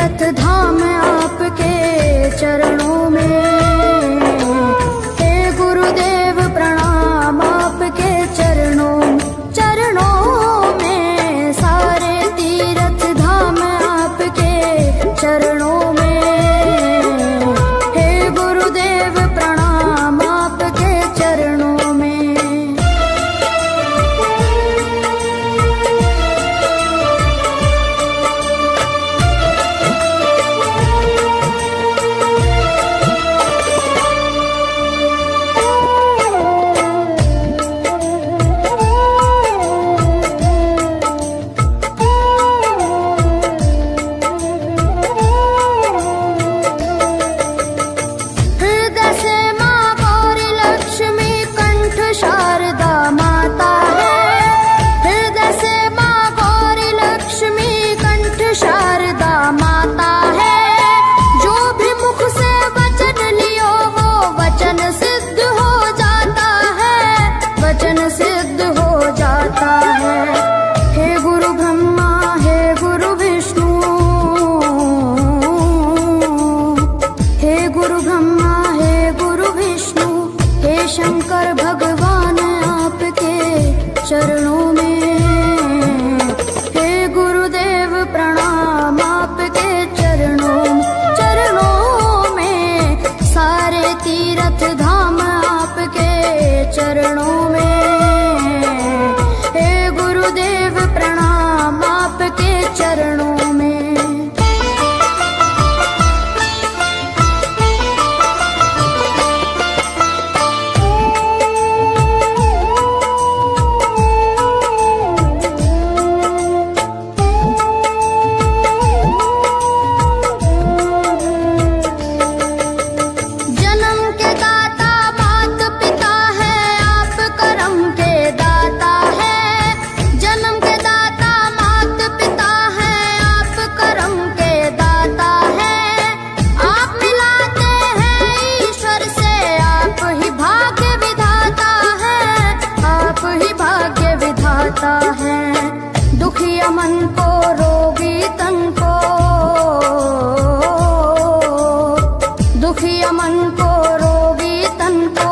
तीरथ धाम आपके चरणों में। हे गुरुदेव प्रणाम आपके चरणों में, सारे तीरथ धाम आपके चरणों में। हे गुरुदेव प्रणाम आपके चरणों में। शंकर भगवान आपके चरणों में। हे गुरुदेव प्रणाम आपके चरणों में, सारे तीरथ धाम आपके चरणों में। हे गुरुदेव प्रणाम आपके चरणों में। दुखिया मन को, रोगी तन को, दुखिया मन को, रोगी तन को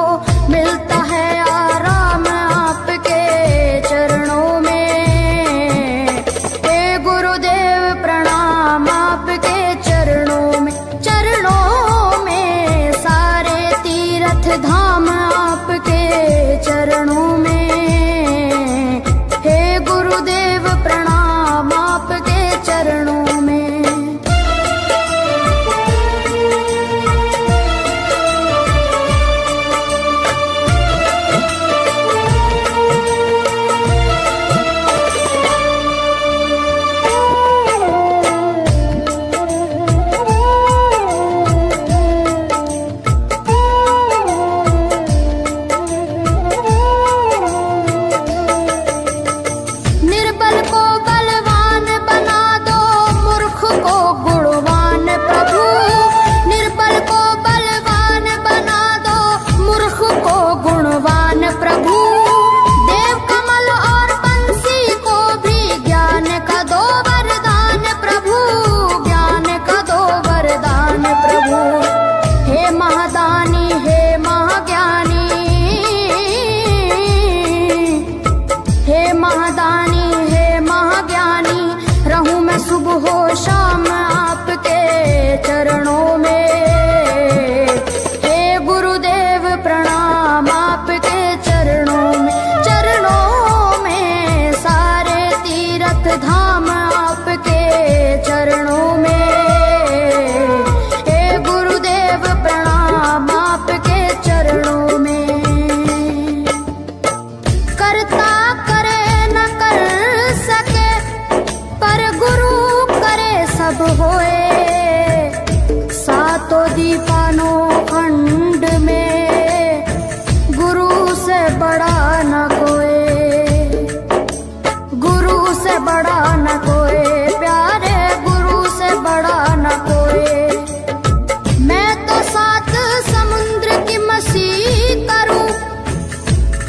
मिलता है आराम आपके चरणों में। हे गुरुदेव प्रणाम आपके चरणों में, सारे तीरथ धाम आपके चरणों में। गुरुदेव प्रणाम आपके चरणों में। सुबह हो शाम आपके चरणों में। हे गुरुदेव प्रणाम आपके चरणों में, सारे तीरथ धाम आपके चरणों में। हे गुरुदेव प्रणाम आपके चरणों में। करता करे न कर सके, पर गुरु सब होए। सातों दीपानों खंड में गुरु से बड़ा न कोई, गुरु से बड़ा न कोई, प्यारे गुरु से बड़ा न कोई। मैं तो 7 समुद्र की मसी करूं,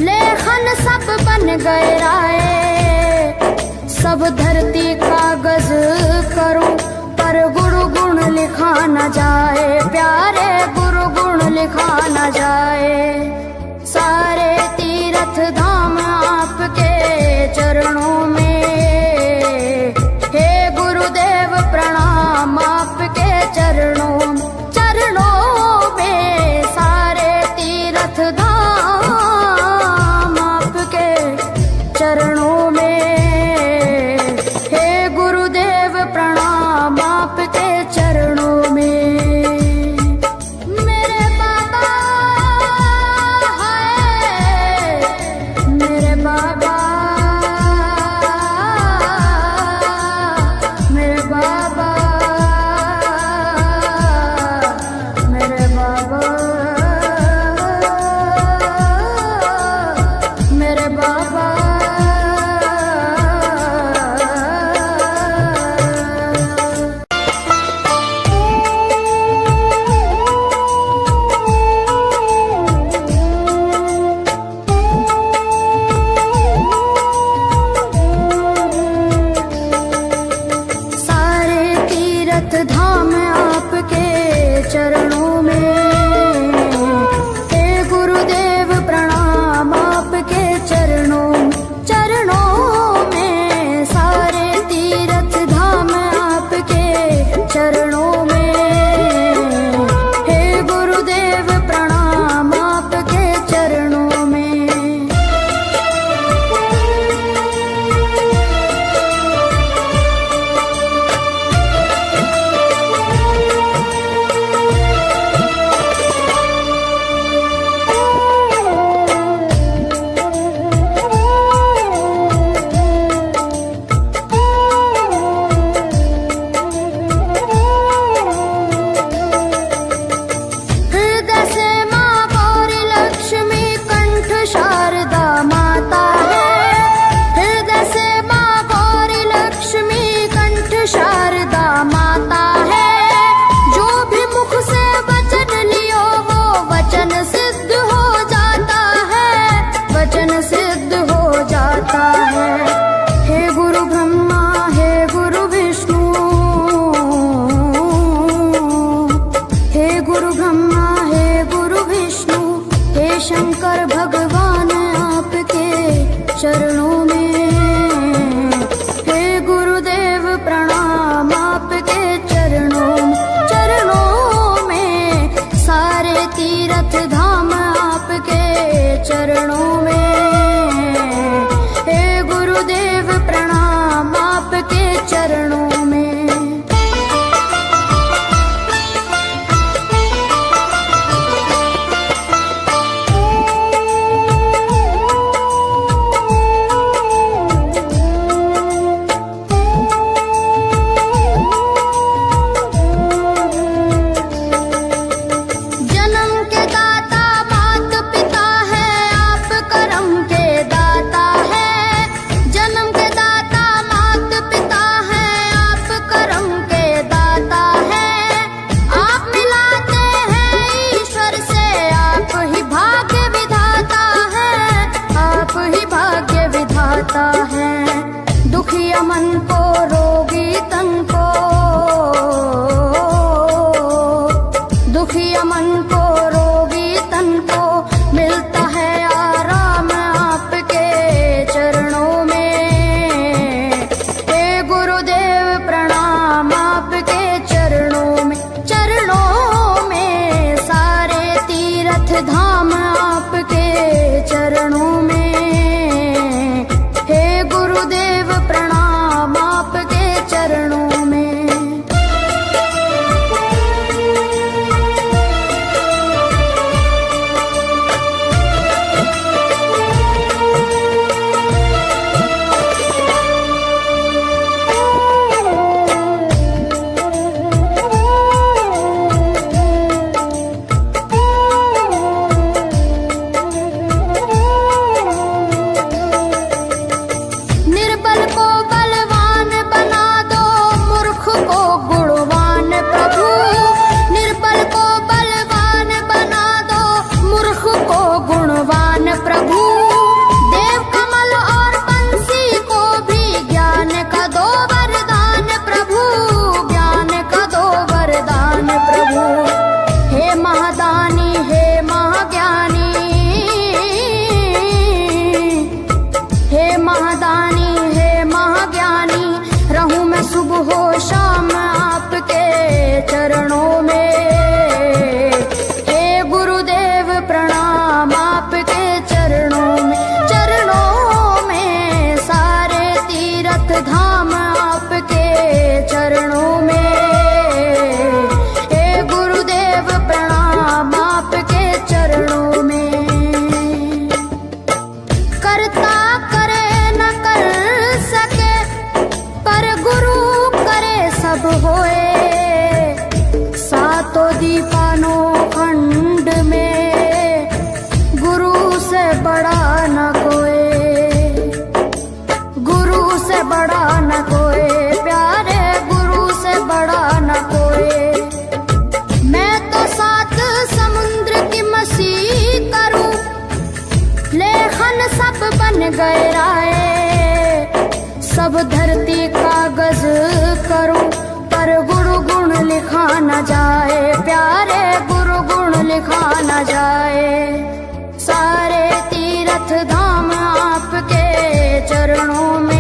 लेखन सब बन गए राय। सब धरती कागज करूं, पर गुरु लिखा न जाए, प्यारे गुरु गुण लिखा न जाए। सारे तीर्थ धाम आपके चरणों में